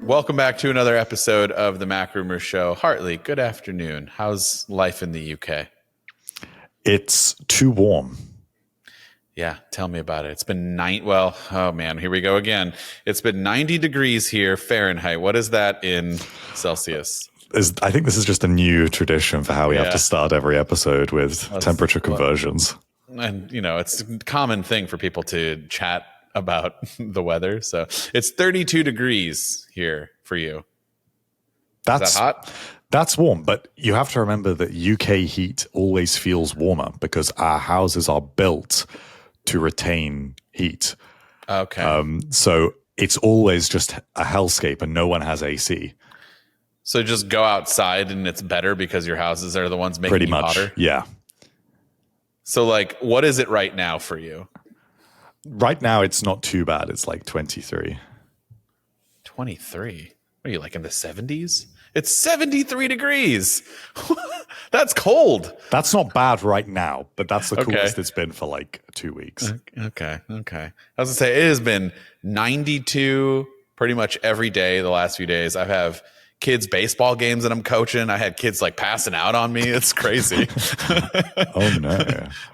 Welcome back to another episode of the MacRumors Show. Hartley, good afternoon. How's life in the UK? It's too warm. Yeah, tell me about it. It's been oh man, here we go again. It's been 90 degrees here Fahrenheit. What is that in Celsius? I think this is just a new tradition for how we have to start every episode with temperature conversions. And, you know, it's a common thing for people to chat about the weather. So it's 32 degrees here for you. Is that hot? That's warm, but you have to remember that UK heat always feels warmer because our houses are built to retain heat. Okay. So it's always just a hellscape and no one has AC. So just go outside and it's better because your houses are the ones making Pretty you much, hotter? Yeah. So like, what is it right now for you? Right now, it's not too bad. It's like 23. 23? What are you, like in the 70s? It's 73 degrees. That's cold. That's not bad right now, but that's the coolest it's been for like 2 weeks. Okay. I was going to say, it has been 92 pretty much every day the last few days. I have kids' baseball games that I'm coaching. I had kids like passing out on me. It's crazy. Oh, no.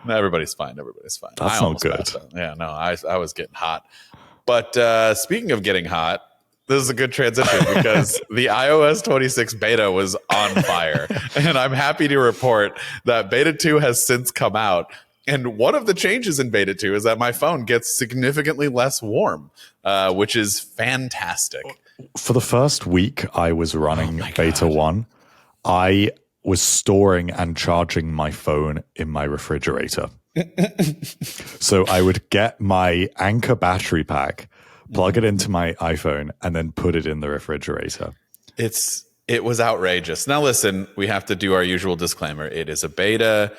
No, everybody's fine. That's not good. Yeah, no, I was getting hot. But speaking of getting hot, this is a good transition because the iOS 26 beta was on fire. And I'm happy to report that beta 2 has since come out. And one of the changes in beta 2 is that my phone gets significantly less warm, which is fantastic. For the first week I was running beta 1, I was storing and charging my phone in my refrigerator. So I would get my Anker battery pack, plug it into my iPhone, and then put it in the refrigerator. It was outrageous. Now listen, we have to do our usual disclaimer. It is a beta.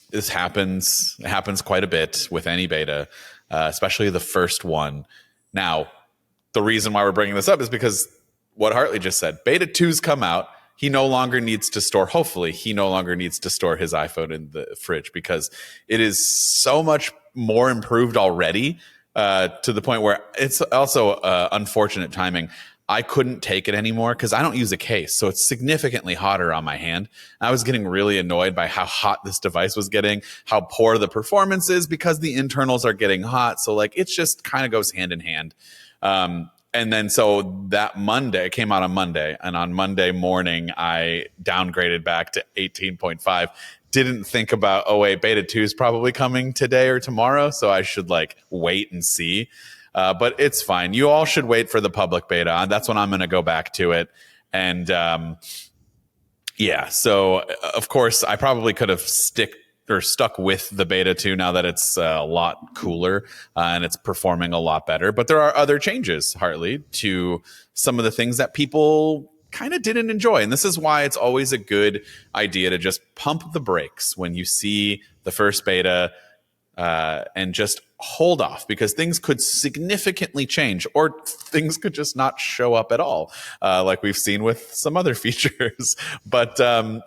This happens quite a bit with any beta, especially the first one. Now, the reason why we're bringing this up is because what Hartley just said. Beta 2's come out. Hopefully, he no longer needs to store his iPhone in the fridge because it is so much more improved already to the point where it's also unfortunate timing. I couldn't take it anymore because I don't use a case. So it's significantly hotter on my hand. I was getting really annoyed by how hot this device was getting, how poor the performance is because the internals are getting hot. So like, it's just kind of goes hand in hand. And then so that Monday, it came out on Monday, and on Monday morning, I downgraded back to 18.5. Didn't think about, oh wait, beta 2 is probably coming today or tomorrow, so I should like wait and see. But it's fine. You all should wait for the public beta. That's when I'm going to go back to it. And yeah, so of course, I probably could have stuck with the beta 2 now that it's a lot cooler and it's performing a lot better. But there are other changes, Hartley, to some of the things that people kind of didn't enjoy. And this is why it's always a good idea to just pump the brakes when you see the first beta and just hold off because things could significantly change or things could just not show up at all, like we've seen with some other features. But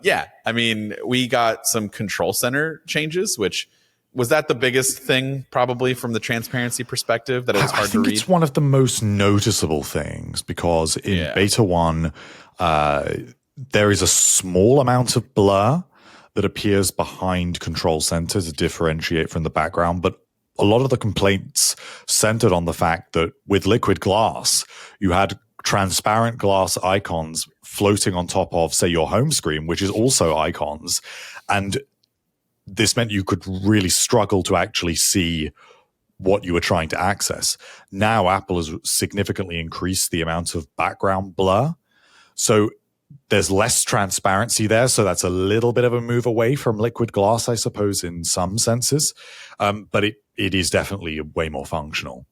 yeah, I mean, we got some control center changes, which was that the biggest thing probably from the transparency perspective that it was hard to read? I think it's one of the most noticeable things because in beta 1, there is a small amount of blur that appears behind control center to differentiate from the background. But a lot of the complaints centered on the fact that with liquid glass, you had transparent glass icons floating on top of, say, your home screen, which is also icons. And this meant you could really struggle to actually see what you were trying to access. Now, Apple has significantly increased the amount of background blur. So there's less transparency there, so that's a little bit of a move away from liquid glass, I suppose, in some senses. But it is definitely way more functional.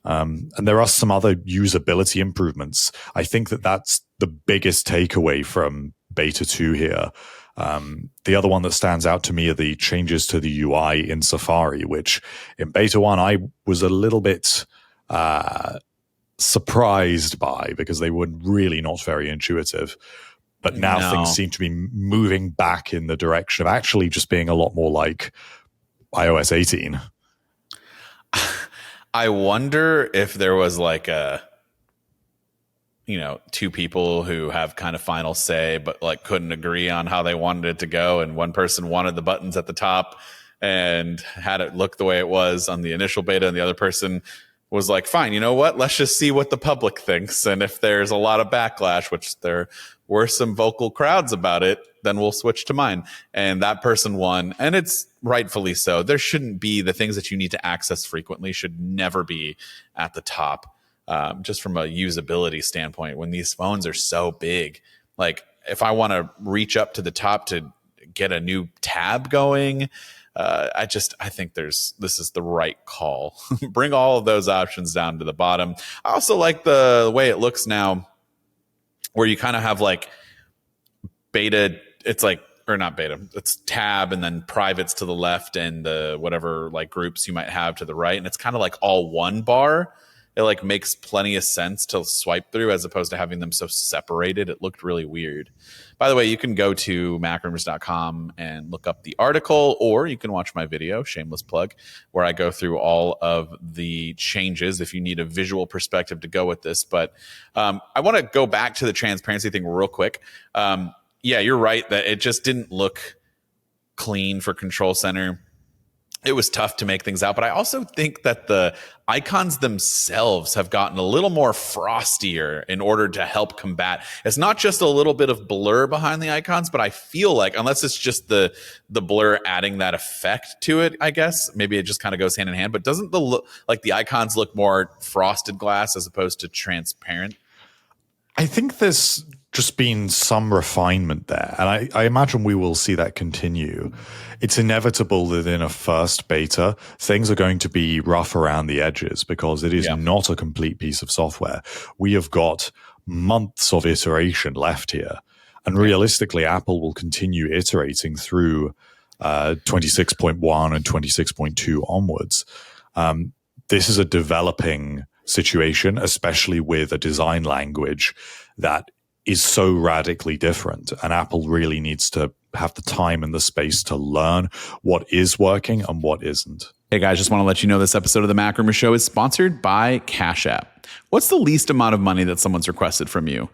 And there are some other usability improvements. I think that's the biggest takeaway from beta 2 here. The other one that stands out to me are the changes to the UI in Safari, which in beta 1, I was a little bit surprised by because they were really not very intuitive. But now things seem to be moving back in the direction of actually just being a lot more like iOS 18. I wonder if there was like two people who have kind of final say, but like couldn't agree on how they wanted it to go. And one person wanted the buttons at the top and had it look the way it was on the initial beta. And the other person was like, fine, you know what? Let's just see what the public thinks. And if there's a lot of backlash, which there were some vocal crowds about it, then we'll switch to mine. And that person won. And it's rightfully so. There shouldn't be the things that you need to access frequently should never be at the top. Just from a usability standpoint, when these phones are so big, like if I want to reach up to the top to get a new tab going, I think this is the right call. Bring all of those options down to the bottom. I also like the way it looks now, where you kind of have like beta. It's like, or not beta, it's tab and then privates to the left and the whatever like groups you might have to the right. And it's kind of like all one bar. It like makes plenty of sense to swipe through as opposed to having them so separated. It looked really weird. By the way, you can go to MacRumors.com and look up the article, or you can watch my video, shameless plug, where I go through all of the changes if you need a visual perspective to go with this. But I want to go back to the transparency thing real quick. Yeah, you're right that it just didn't look clean for Control Center. It was tough to make things out, but I also think that the icons themselves have gotten a little more frostier in order to help combat. It's not just a little bit of blur behind the icons, but I feel like, unless it's just the blur adding that effect to it, I guess maybe it just kind of goes hand in hand. But doesn't the icons look more frosted glass as opposed to transparent? I think there's just been some refinement there, and I imagine we will see that continue. It's inevitable that in a first beta, things are going to be rough around the edges because it is not a complete piece of software. We have got months of iteration left here, and realistically, Apple will continue iterating through 26.1 and 26.2 onwards. This is a developing situation, especially with a design language that is so radically different. And Apple really needs to have the time and the space to learn what is working and what isn't. Hey guys, just want to let you know this episode of the MacRumors Show is sponsored by Cash App. What's the least amount of money that someone's requested from you?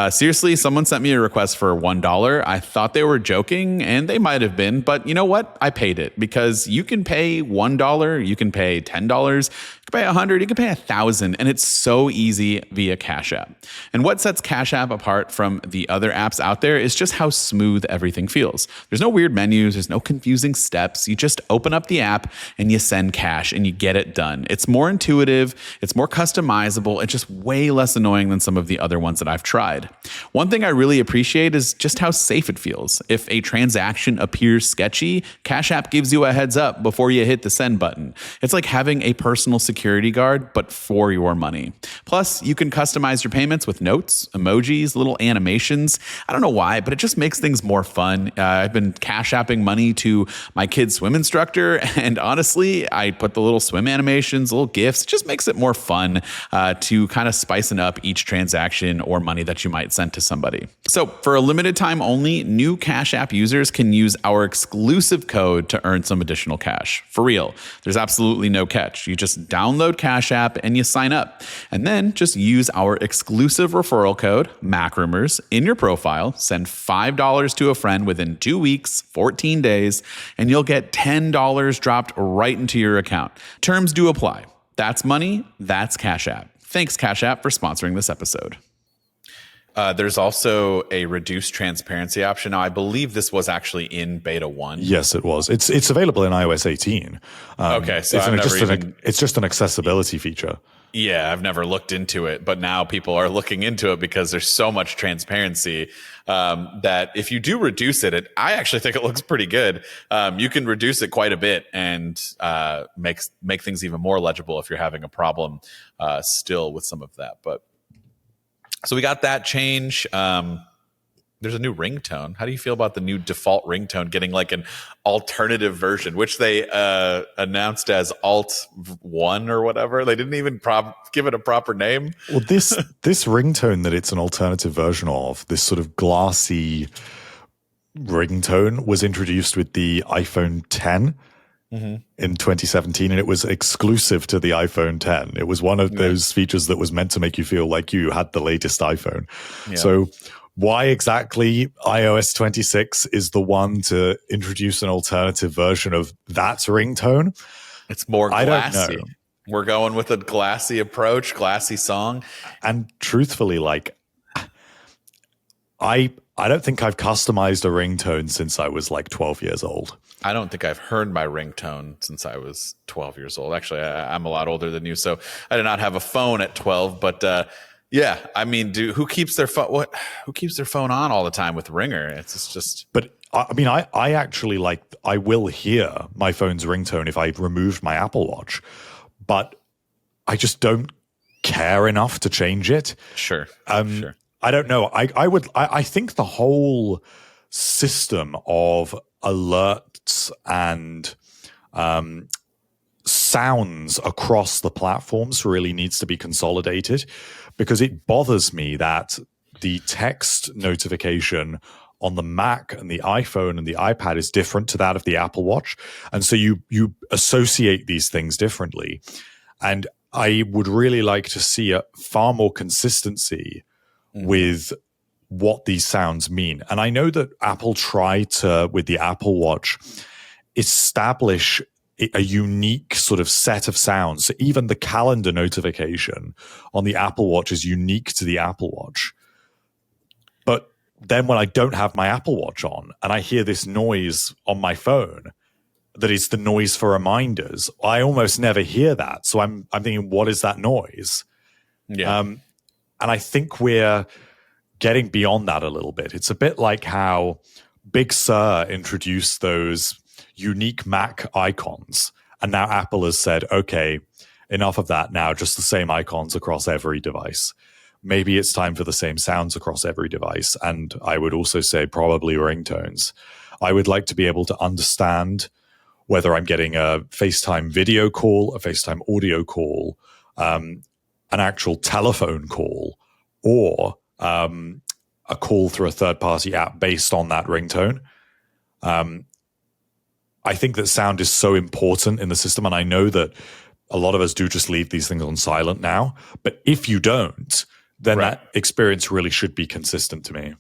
Seriously, someone sent me a request for $1. I thought they were joking, and they might have been, but you know what? I paid it because you can pay $1, you can pay $10, you can pay $100, you can pay $1,000, and it's so easy via Cash App. And what sets Cash App apart from the other apps out there is just how smooth everything feels. There's no weird menus, there's no confusing steps. You just open up the app and you send cash and you get it done. It's more intuitive, it's more customizable, it's just way less annoying than some of the other ones that I've tried. One thing I really appreciate is just how safe it feels. If a transaction appears sketchy, Cash App gives you a heads up before you hit the send button. It's like having a personal security guard, but for your money. Plus, you can customize your payments with notes, emojis, little animations. I don't know why, but it just makes things more fun. I've been Cash Apping money to my kid's swim instructor, and honestly, I put the little swim animations, little GIFs. It just makes it more fun to kind of spicing up each transaction or money that you might send to somebody. So for a limited time only, new Cash App users can use our exclusive code to earn some additional cash. For real, there's absolutely no catch. You just download Cash App and you sign up. And then just use our exclusive referral code, MacRumors, in your profile, send $5 to a friend within 2 weeks, 14 days, and you'll get $10 dropped right into your account. Terms do apply. That's money, that's Cash App. Thanks, Cash App, for sponsoring this episode. There's also a reduced transparency option. Now, I believe this was actually in beta 1. Yes, it was. It's available in iOS 18. Okay, so it's just an accessibility feature. Yeah, I've never looked into it, but now people are looking into it because there's so much transparency that if you do reduce it, I actually think it looks pretty good. You can reduce it quite a bit and make things even more legible if you're having a problem still with some of that. But so we got that change. There's a new ringtone. How do you feel about the new default ringtone getting like an alternative version, which they announced as Alt 1 or whatever? They didn't even give it a proper name. Well, this ringtone that it's an alternative version of, this sort of glassy ringtone, was introduced with the iPhone 10. in 2017, and it was exclusive to the iPhone 10. It was one of those features that was meant to make you feel like you had the latest iPhone. Yeah. So why exactly iOS 26 is the one to introduce an alternative version of that ringtone? It's more glassy. I don't know. We're going with a glassy approach, glassy song. And truthfully, like, I don't think I've customized a ringtone since I was like 12 years old. I don't think I've heard my ringtone since I was 12 years old. Actually, I'm a lot older than you, so I did not have a phone at 12. But yeah, I mean, who keeps their phone? Who keeps their phone on all the time with Ringer? It's just. But I mean, I actually I will hear my phone's ringtone if I removed my Apple Watch, but I just don't care enough to change it. Sure. Sure. I don't know. I think the whole system of alerts and sounds across the platforms really needs to be consolidated, because it bothers me that the text notification on the Mac and the iPhone and the iPad is different to that of the Apple Watch. And so you associate these things differently. And I would really like to see a far more consistency with what these sounds mean. And I know that Apple tried to, with the Apple Watch, establish a unique sort of set of sounds. So even the calendar notification on the Apple Watch is unique to the Apple Watch. But then when I don't have my Apple Watch on and I hear this noise on my phone that is the noise for reminders, I almost never hear that. So I'm thinking, what is that noise? Yeah. And I think we're getting beyond that a little bit. It's a bit like how Big Sur introduced those unique Mac icons. And now Apple has said, okay, enough of that now, just the same icons across every device. Maybe it's time for the same sounds across every device. And I would also say probably ringtones. I would like to be able to understand whether I'm getting a FaceTime video call, a FaceTime audio call, an actual telephone call, or a call through a third-party app based on that ringtone. I think that sound is so important in the system, and I know that a lot of us do just leave these things on silent now. But if you don't, then that experience really should be consistent to me.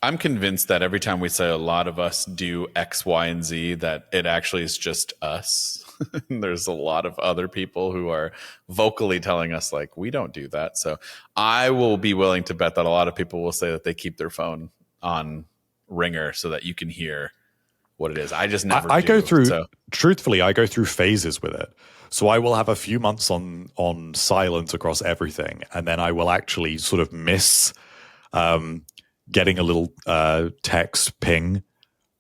I'm convinced that every time we say a lot of us do X, Y, and Z, that it actually is just us. There's a lot of other people who are vocally telling us, like, we don't do that. So I will be willing to bet that a lot of people will say that they keep their phone on Ringer so that you can hear what it is. I just never I do. go through, truthfully, I go through phases with it. So I will have a few months on silent across everything, and then I will actually sort of miss getting a little text ping.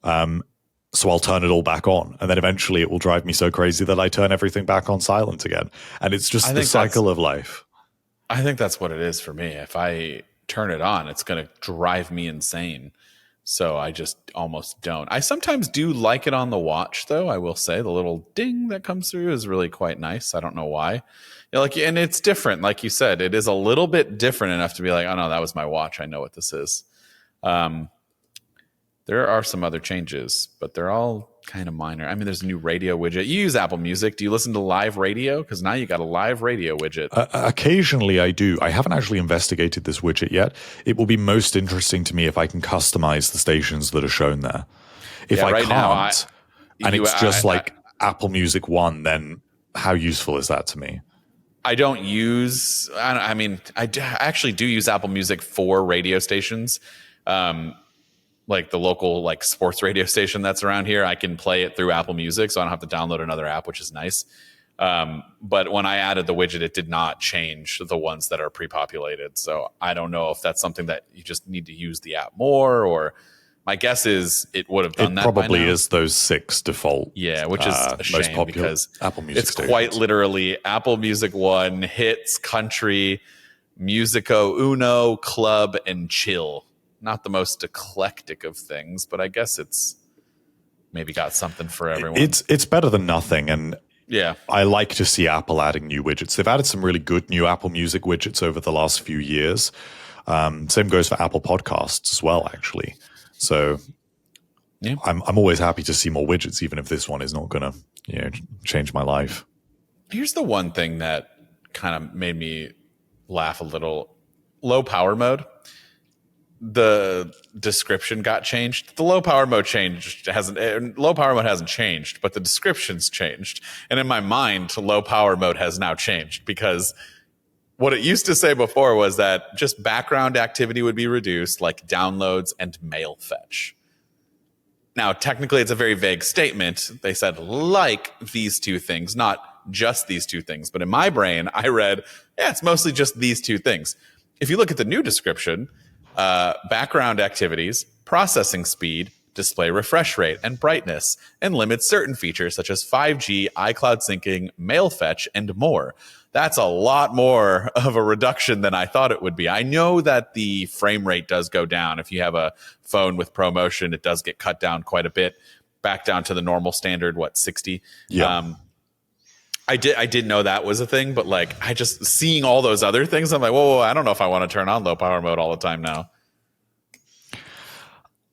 So I'll turn it all back on, and then eventually it will drive me so crazy that I turn everything back on silent again. And it's just the cycle of life. I think that's what it is for me. If I turn it on, it's going to drive me insane. So I just almost don't. I sometimes do like it on the watch, though. I will say the little ding that comes through is really quite nice. I don't know why. And it's different. Like you said, it is a little bit different enough to be like, oh no, that was my watch. I know what this is. There are some other changes, but they're all kind of minor. I mean, there's a new radio widget. You use Apple Music. Do you listen to live radio? Because now you got a live radio widget. Occasionally I do. I haven't actually investigated this widget yet. It will be most interesting to me if I can customize the stations that are shown there. If I can't, and it's just like Apple Music One, then how useful is that to me? I don't use, I actually do use Apple Music for radio stations. Like the local like sports radio station that's around here, I can play it through Apple Music, so I don't have to download another app, which is nice. But when I added the widget, it did not change the ones that are pre-populated. So I don't know if that's something that you just need to use the app more, or my guess is it would have done that. It probably is those 6 default. Yeah, which is a shame because Apple Music it's stations. Quite literally Apple Music One, Hits, Country, Musico Uno, Club, and Chill. Not the most eclectic of things, but I guess it's maybe got something for everyone. It's better than nothing, and yeah, I like to see Apple adding new widgets. They've added some really good new Apple Music widgets over the last few years. Same goes for Apple Podcasts as well, actually. So yeah, I'm always happy to see more widgets, even if this one is not going to change my life. Here's the one thing that kind of made me laugh a little. Low power mode. The description got changed. The low power mode hasn't changed, but the description's changed. And in my mind, low power mode has now changed, because what it used to say before was that just background activity would be reduced, like downloads and mail fetch. Now, technically, it's a very vague statement. They said like these two things, not just these two things. But in my brain, I read, yeah, it's mostly just these two things. If you look at the new description, background activities, processing speed, display refresh rate and brightness, and limits certain features such as 5G, iCloud syncing, mail fetch, and more. That's a lot more of a reduction than I thought it would be. I know that the frame rate does go down. If you have a phone with ProMotion, it does get cut down quite a bit, back down to the normal standard, 60? Yeah. I did know that was a thing, but like I just seeing all those other things, I'm like, whoa, I don't know if I want to turn on low power mode all the time now.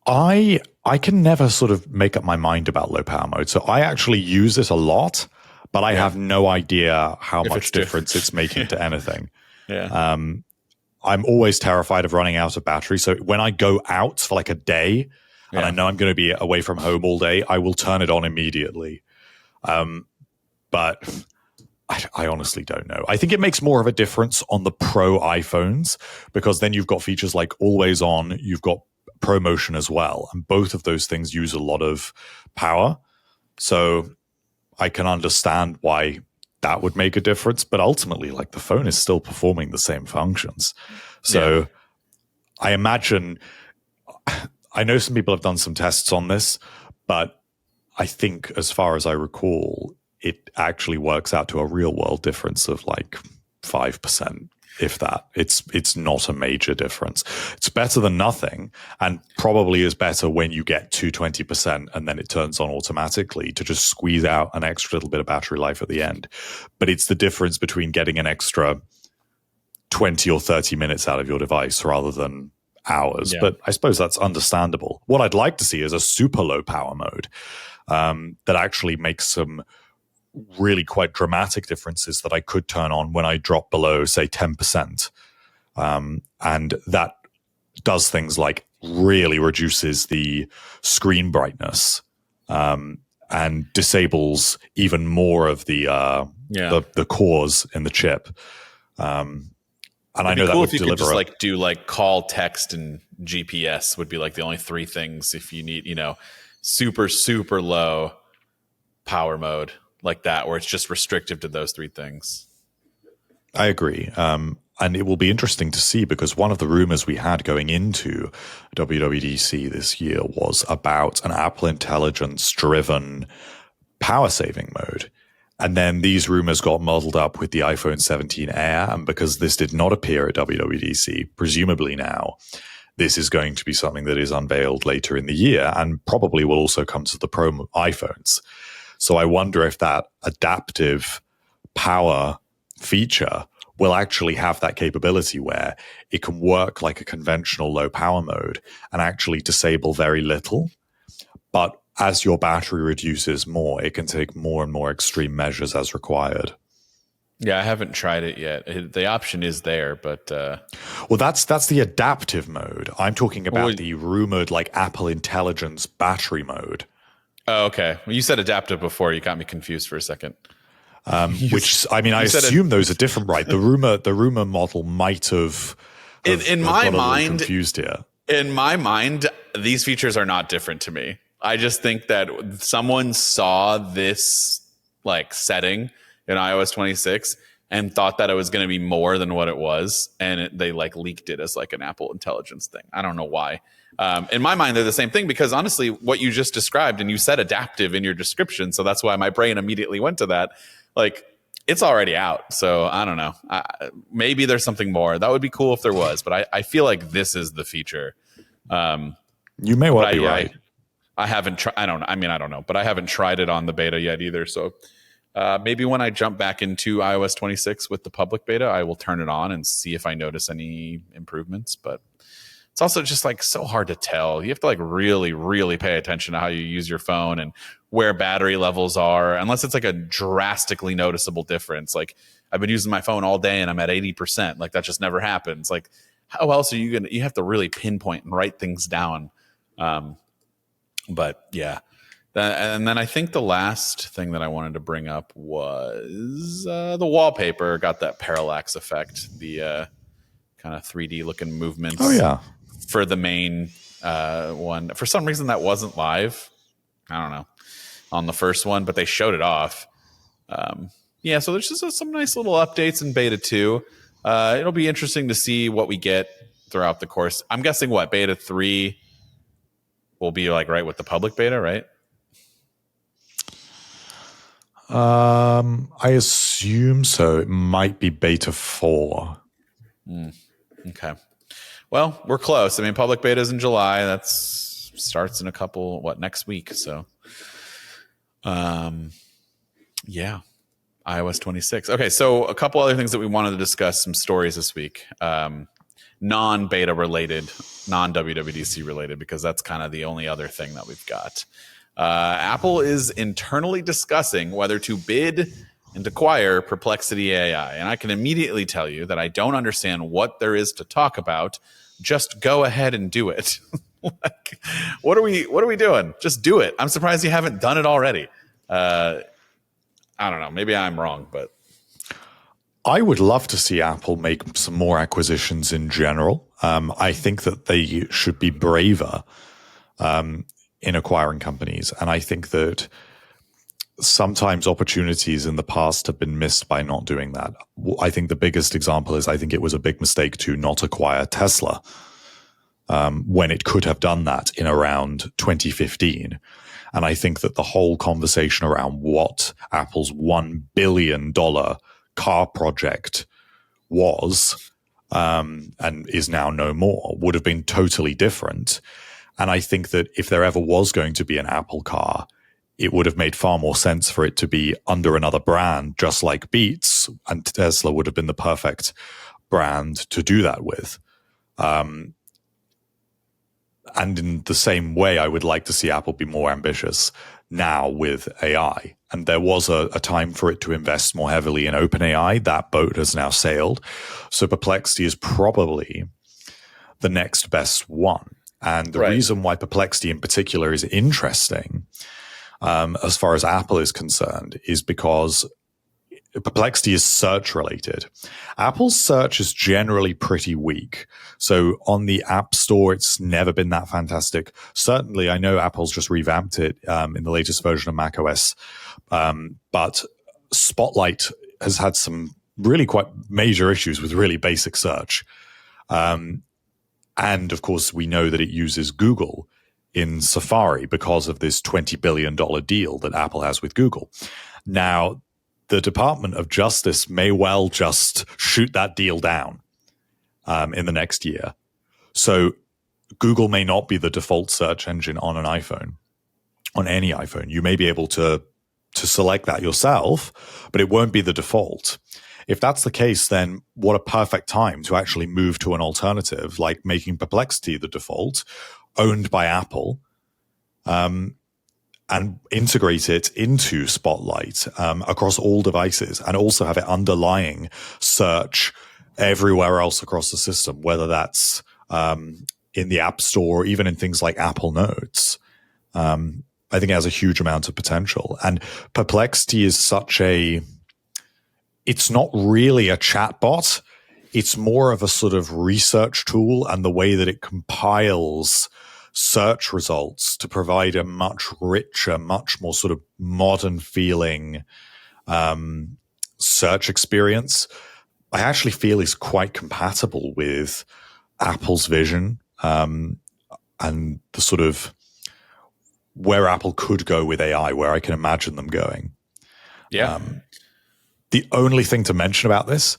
I can never sort of make up my mind about low power mode. So I actually use it a lot, but I have no idea how much difference it's making to anything. Yeah. I'm always terrified of running out of battery. So when I go out for like a day and I know I'm going to be away from home all day, I will turn it on immediately. But I honestly don't know. I think it makes more of a difference on the Pro iPhones, because then you've got features like always on, you've got ProMotion as well. And both of those things use a lot of power. So I can understand why that would make a difference. But ultimately, like the phone is still performing the same functions. So I imagine, I know some people have done some tests on this, but I think as far as I recall, it actually works out to a real world difference of like 5%, if that. It's not a major difference. It's better than nothing, and probably is better when you get to 20% and then it turns on automatically to just squeeze out an extra little bit of battery life at the end. But it's the difference between getting an extra 20 or 30 minutes out of your device rather than hours. But I suppose that's understandable. What I'd like to see is a super low power mode that actually makes some really quite dramatic differences that I could turn on when I drop below, say, 10%. And that does things like really reduces the screen brightness and disables even more of the cores in the chip. And I know that would deliver. If you could just like do like call, text, and GPS would be like the only three things if you need, super, super low power mode like that, where it's just restrictive to those three things. I agree. And it will be interesting to see, because one of the rumors we had going into WWDC this year was about an Apple Intelligence driven power saving mode. And then these rumors got muddled up with the iPhone 17 Air. And because this did not appear at WWDC, presumably now this is going to be something that is unveiled later in the year and probably will also come to the Pro iPhones. So I wonder if that adaptive power feature will actually have that capability where it can work like a conventional low power mode and actually disable very little. But as your battery reduces more, it can take more and more extreme measures as required. Yeah, I haven't tried it yet. The option is there, but well, that's the adaptive mode. I'm talking about the rumored like Apple Intelligence battery mode. Oh, okay. Well, you said adaptive before. You got me confused for a second. Which I mean, I assume those are different, right? The rumor model might have in my mind confused here. In my mind, these features are not different to me. I just think that someone saw this like setting in iOS 26 and thought that it was going to be more than what it was, and they like leaked it as like an Apple Intelligence thing. I don't know why. In my mind, they're the same thing, because honestly, what you just described, and you said adaptive in your description, so that's why my brain immediately went to that. Like, it's already out, so I don't know. Maybe there's something more. That would be cool if there was, but I feel like this is the feature. You may well be right. I haven't tried. I don't know. I mean, I don't know, but I haven't tried it on the beta yet either. So maybe when I jump back into iOS 26 with the public beta, I will turn it on and see if I notice any improvements. But it's also just like so hard to tell. You have to like really, really pay attention to how you use your phone and where battery levels are, unless it's like a drastically noticeable difference. Like I've been using my phone all day and I'm at 80%. Like that just never happens. Like how else are you going to, you have to really pinpoint and write things down. But yeah. And then I think the last thing that I wanted to bring up was the wallpaper got that parallax effect, the kind of 3D looking movements. Oh, yeah. For the main one. For some reason, that wasn't live. I don't know. On the first one, but they showed it off. Yeah, so there's just some nice little updates in beta 2. It'll be interesting to see what we get throughout the course. I'm guessing beta 3 will be like right with the public beta, right? I assume so. It might be beta 4. Okay. Well, we're close. I mean, public beta is in July. That starts in next week. So, yeah, iOS 26. Okay, so a couple other things that we wanted to discuss, some stories this week. Non-beta related, non-WWDC related, because that's kind of the only other thing that we've got. Apple is internally discussing whether to bid and acquire Perplexity AI. And I can immediately tell you that I don't understand what there is to talk about. Just go ahead and do it. Like, what are we doing? Just do it. I'm surprised you haven't done it already. I don't know. Maybe I'm wrong, but I would love to see Apple make some more acquisitions in general. I think that they should be braver in acquiring companies. And I think that sometimes opportunities in the past have been missed by not doing that. I think the biggest example is I think it was a big mistake to not acquire Tesla when it could have done that in around 2015. And I think that the whole conversation around what Apple's $1 billion car project was and is now no more would have been totally different. And I think that if there ever was going to be an Apple car, it would have made far more sense for it to be under another brand, just like Beats, and Tesla would have been the perfect brand to do that with. And in the same way, I would like to see Apple be more ambitious now with AI. And there was a time for it to invest more heavily in OpenAI. That boat has now sailed. So Perplexity is probably the next best one. And the reason why Perplexity in particular is interesting, as far as Apple is concerned, is because Perplexity is search related. Apple's search is generally pretty weak. So on the App Store, it's never been that fantastic. Certainly, I know Apple's just revamped it in the latest version of macOS. But Spotlight has had some really quite major issues with really basic search. And of course, we know that it uses Google in Safari because of this $20 billion deal that Apple has with Google. Now, the Department of Justice may well just shoot that deal down in the next year. So Google may not be the default search engine on an iPhone, on any iPhone. You may be able to select that yourself, but it won't be the default. If that's the case, then what a perfect time to actually move to an alternative, like making Perplexity the default, owned by Apple, and integrate it into Spotlight across all devices, and also have it underlying search everywhere else across the system, whether that's in the App Store or even in things like Apple Notes. I think it has a huge amount of potential. And Perplexity is it's not really a chatbot. It's more of a sort of research tool, and the way that it compiles search results to provide a much richer, much more sort of modern feeling search experience, I actually feel is quite compatible with Apple's vision and the sort of where Apple could go with AI, where I can imagine them going. Yeah. The only thing to mention about this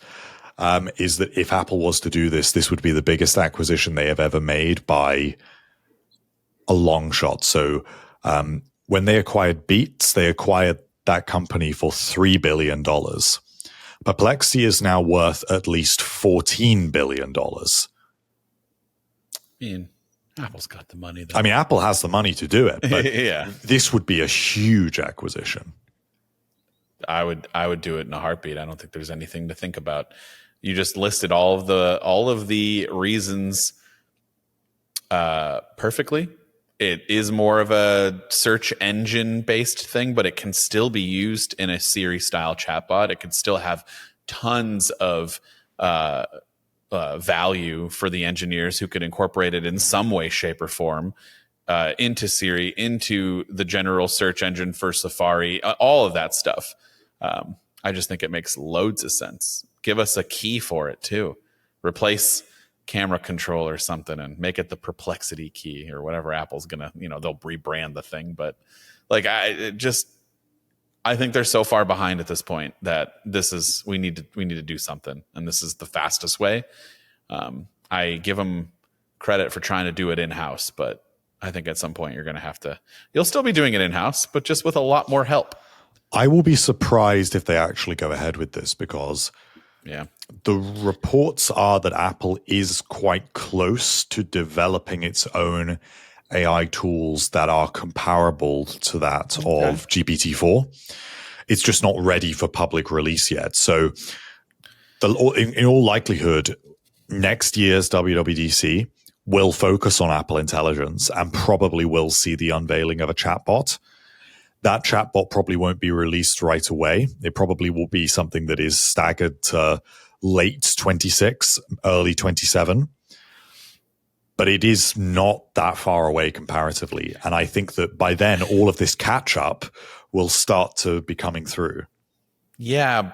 is that if Apple was to do this, this would be the biggest acquisition they have ever made by a long shot. So when they acquired Beats, they acquired that company for $3 billion. Perplexity is now worth at least $14 billion. mean, Apple's got the money, though. I mean, Apple has the money to do it, but yeah, this would be a huge acquisition. I would do it in a heartbeat. I don't think there's anything to think about. You just listed all of the reasons perfectly. It is more of a search engine based thing, but it can still be used in a Siri style chatbot. It could still have tons of value for the engineers who could incorporate it in some way, shape, or form into Siri, into the general search engine for Safari, all of that stuff. I just think it makes loads of sense. Give us a key for it too. Replace camera control or something and make it the Perplexity key or whatever Apple's gonna, they'll rebrand the thing. But like, I think they're so far behind at this point that we need to do something, and this is the fastest way. I give them credit for trying to do it in-house, but I think at some point you'll still be doing it in-house, but just with a lot more help. I will be surprised if they actually go ahead with this, because the reports are that Apple is quite close to developing its own AI tools that are comparable to that of GPT-4. It's just not ready for public release yet. So in all likelihood, next year's WWDC will focus on Apple Intelligence and probably will see the unveiling of a chatbot. That chatbot probably won't be released right away. It probably will be something that is staggered to late 26, early 27. But it is not that far away comparatively. And I think that by then, all of this catch-up will start to be coming through. Yeah,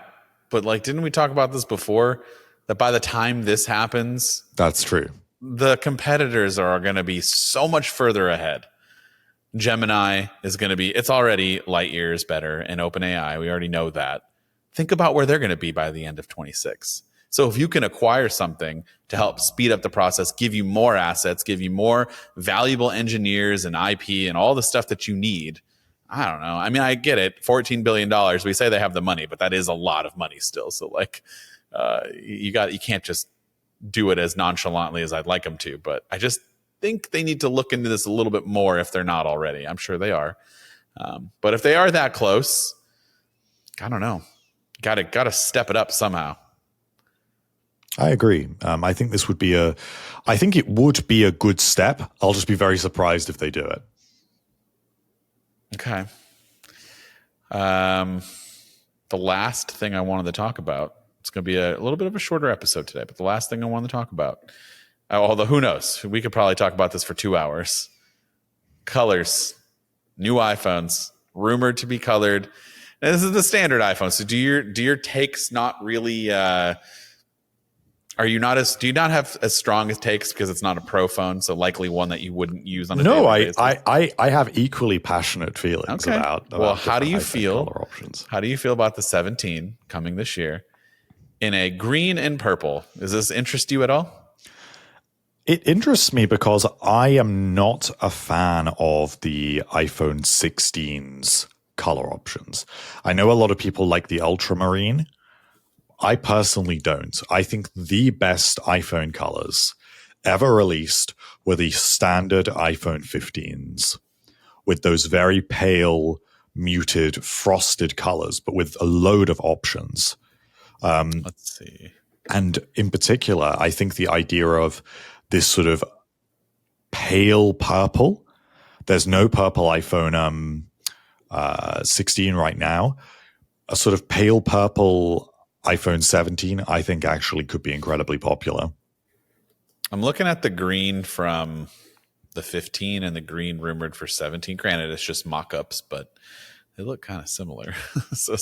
but didn't we talk about this before? That by the time this happens... That's true. The competitors are going to be so much further ahead. Gemini is going to be, it's already light years better, and OpenAI, we already know that. Think about where they're going to be by the end of 26. So if you can acquire something to help speed up the process, give you more assets, give you more valuable engineers and IP and all the stuff that you need, I don't know. I mean, I get it. $14 billion. We say they have the money, but that is a lot of money still. So you can't just do it as nonchalantly as I'd like them to, but I just think they need to look into this a little bit more if they're not already. I'm sure they are. But if they are that close, I don't know. Got to step it up somehow. I agree. I think it would be a good step. I'll just be very surprised if they do it. Okay. The last thing I wanted to talk about, it's going to be a little bit of a shorter episode today, but the last thing I wanted to talk about, although who knows, we could probably talk about this for 2 hours. Colors, new iPhones, rumored to be colored. And this is the standard iPhone. So do your takes not really, do you not have as strong as takes because it's not a pro phone, so likely one that you wouldn't use on a daily basis? I have equally passionate feelings about well, how do you feel? Color options. How do you feel about the 17 coming this year in a green and purple? Does this interest you at all? It interests me because I am not a fan of the iPhone 16's color options. I know a lot of people like the ultramarine. I personally don't. I think the best iPhone colors ever released were the standard iPhone 15s with those very pale, muted, frosted colors, but with a load of options. Let's see. And in particular, I think the idea of this sort of pale purple, there's no purple iPhone 16 right now, a sort of pale purple iPhone 17, I think actually could be incredibly popular. I'm looking at the green from the 15 and the green rumored for 17. Granted, it's just mock-ups, but they look kind of similar. So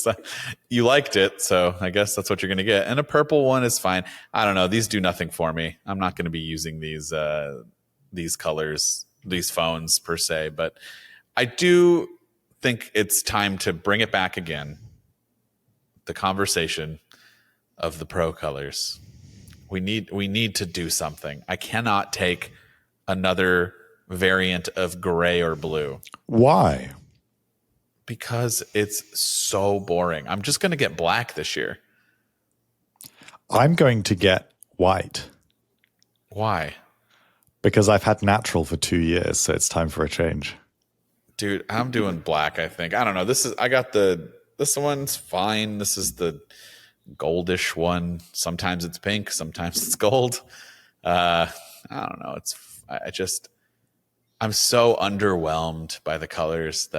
you liked it, so I guess that's what you're going to get. And a purple one is fine. I don't know. These do nothing for me. I'm not going to be using these colors, these phones per se, but I do think it's time to bring it back again. The conversation of the pro colors. We need to do something. I cannot take another variant of gray or blue. Why? Because it's so boring. I'm just going to get black this year. I'm going to get white. Why? Because I've had natural for 2 years, so it's time for a change. Dude, I'm doing black, I think. I don't know. This one's fine. This is the goldish one. Sometimes it's pink, sometimes it's gold. I don't know. I'm so underwhelmed by the colors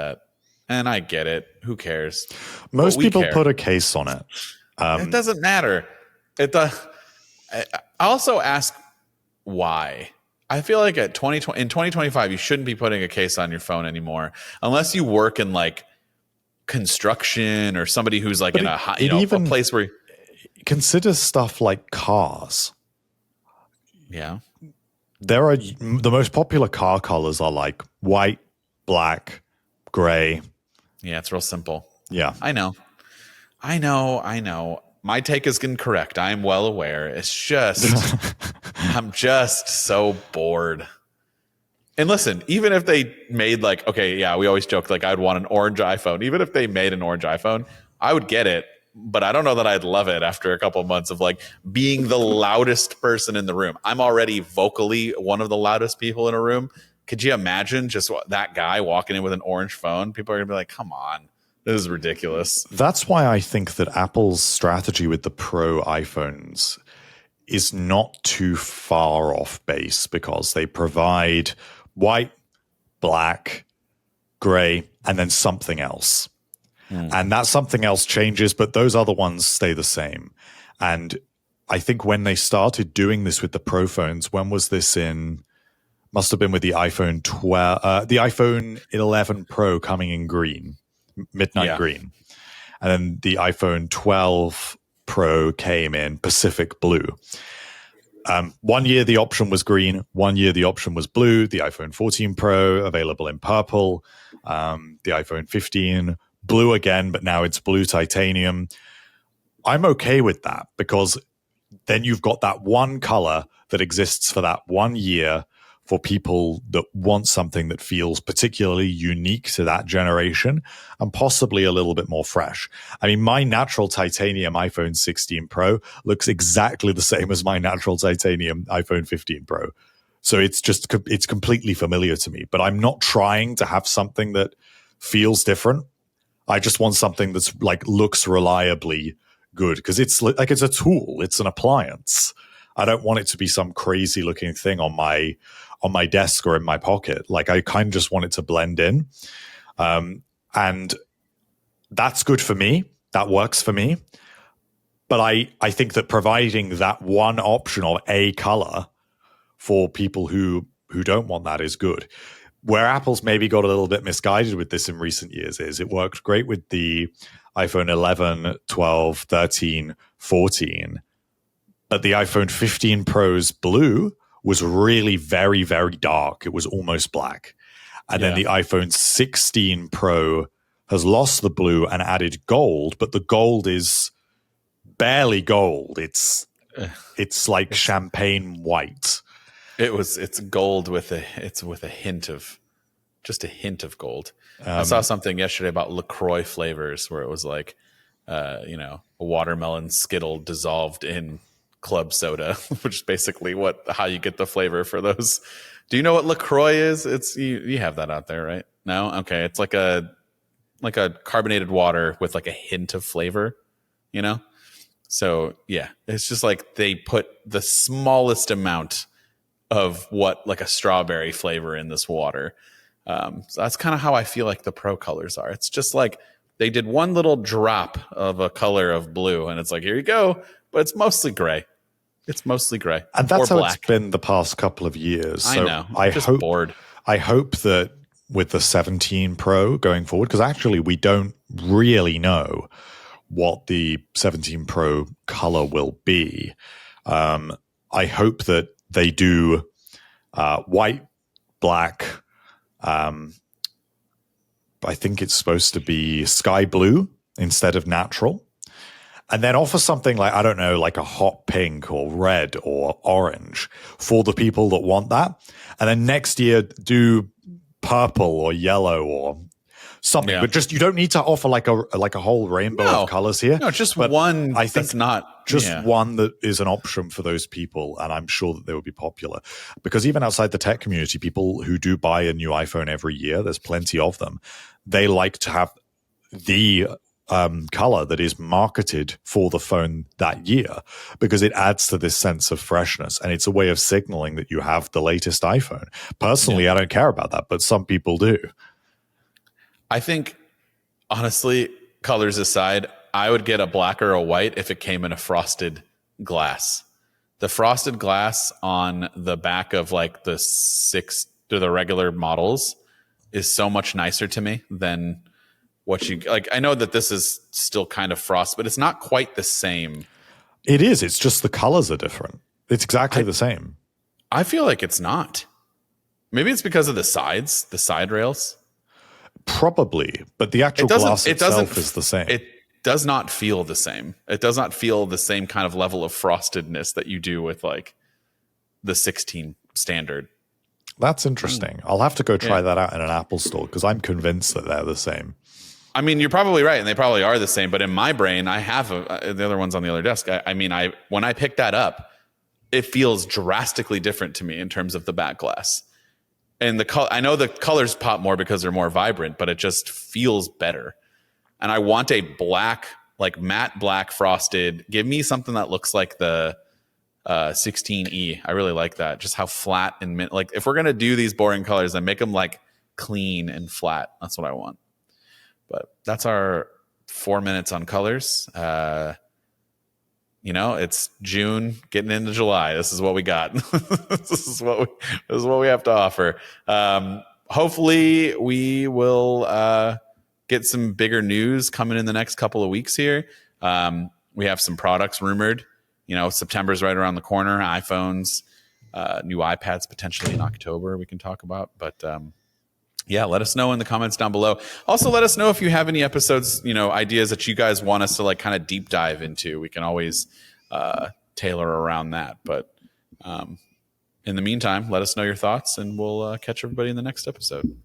and I get it. Who cares? Most people put a case on it. It doesn't matter. I also ask why. I feel like in 2025, you shouldn't be putting a case on your phone anymore, unless you work in like construction or somebody who's like a place where consider stuff like cars. Yeah. The most popular car colors are like white, black, gray. Yeah, it's real simple. Yeah. I know. My take is incorrect. I'm well aware. It's just, I'm just so bored. And listen, even if they made like, okay, yeah, we always joke like I'd want an orange iPhone. Even if they made an orange iPhone, I would get it. But I don't know that I'd love it after a couple of months of like being the loudest person in the room. I'm already vocally one of the loudest people in a room. Could you imagine just that guy walking in with an orange phone? People are going to be like, come on. This is ridiculous. That's why I think that Apple's strategy with the Pro iPhones is not too far off base, because they provide white, black, gray, and then something else. And that something else changes, but those other ones stay the same. And I think when they started doing this with the Pro phones, when was this in? Must have been with the iPhone 12, the iPhone 11 Pro coming in green, midnight green. And then the iPhone 12 Pro came in Pacific blue. 1 year the option was green, 1 year the option was blue. The iPhone 14 Pro available in purple, the iPhone 15 blue again, but now it's blue titanium. I'm okay with that, because then you've got that one color that exists for that 1 year for people that want something that feels particularly unique to that generation and possibly a little bit more fresh. I mean, my natural titanium iPhone 16 Pro looks exactly the same as my natural titanium iPhone 15 Pro. So it's completely familiar to me, but I'm not trying to have something that feels different. I just want something that's like looks reliably good, because it's like it's a tool, it's an appliance. I don't want it to be some crazy looking thing on my desk or in my pocket. Like, I kind of just want it to blend in. And that's good for me. That works for me. But I think that providing that one option of a color for people who don't want that is good. Where Apple's maybe got a little bit misguided with this in recent years is it worked great with the iPhone 11, 12, 13, 14. But the iPhone 15 Pro's blue was really very, very dark. It was almost black. And then the iPhone 16 Pro has lost the blue and added gold, but the gold is barely gold. It's like champagne white. It's gold with a hint of gold. I saw something yesterday about LaCroix flavors where it was like, a watermelon Skittle dissolved in club soda, which is basically how you get the flavor for those. Do you know what LaCroix is? It's you have that out there, right? No? Okay. It's like a carbonated water with like a hint of flavor, So yeah, it's just like they put the smallest amount of what like a strawberry flavor in this water. So that's kind of how I feel like the Pro colors are. It's just like they did one little drop of a color of blue and it's like, here you go. But it's mostly gray. And that's how it's been the past couple of years. So I know. I'm just bored. I hope that with the 17 Pro going forward, because actually we don't really know what the 17 Pro color will be. I hope that they do white, black. I think it's supposed to be sky blue instead of natural. And then offer something like, I don't know, like a hot pink or red or orange for the people that want that. And then next year do purple or yellow something, but just you don't need to offer like a whole rainbow of colors here. No, just but one. I think that's not just one that is an option for those people, and I'm sure that they will be popular. Because even outside the tech community, people who do buy a new iPhone every year, there's plenty of them. They like to have the color that is marketed for the phone that year, because it adds to this sense of freshness, and it's a way of signaling that you have the latest iPhone. Personally, I don't care about that, but some people do. I think, honestly, colors aside, I would get a black or a white if it came in a frosted glass. The frosted glass on the back of like the regular models is so much nicer to me than what you like. I know that this is still kind of frost, but it's not quite the same. It is. It's just the colors are different. It's exactly the same. I feel like it's not. Maybe it's because of the side rails. Probably, but the actual glass itself is the same. It does not feel the same. It does not feel the same kind of level of frostedness that you do with like the 16 standard. That's interesting. I'll have to go try that out in an Apple store, because I'm convinced that they're the same. I mean, you're probably right, and they probably are the same. But in my brain, I have the other one's on the other desk. When I pick that up, it feels drastically different to me in terms of the back glass. And I know the colors pop more because they're more vibrant, but it just feels better. And I want a black, like matte black frosted. Give me something that looks like the 16E. I really like that. Just how flat and like if we're gonna do these boring colors, then make them like clean and flat. That's what I want. But that's our 4 minutes on colors. It's June getting into July. This is what we got. This is what we have to offer. Hopefully we will get some bigger news coming in the next couple of weeks here. We have some products rumored. September's right around the corner. iPhones, new iPads potentially in October we can talk about. But let us know in the comments down below. Also, let us know if you have any episodes, ideas that you guys want us to like kind of deep dive into. We can always tailor around that. But in the meantime, let us know your thoughts, and we'll catch everybody in the next episode.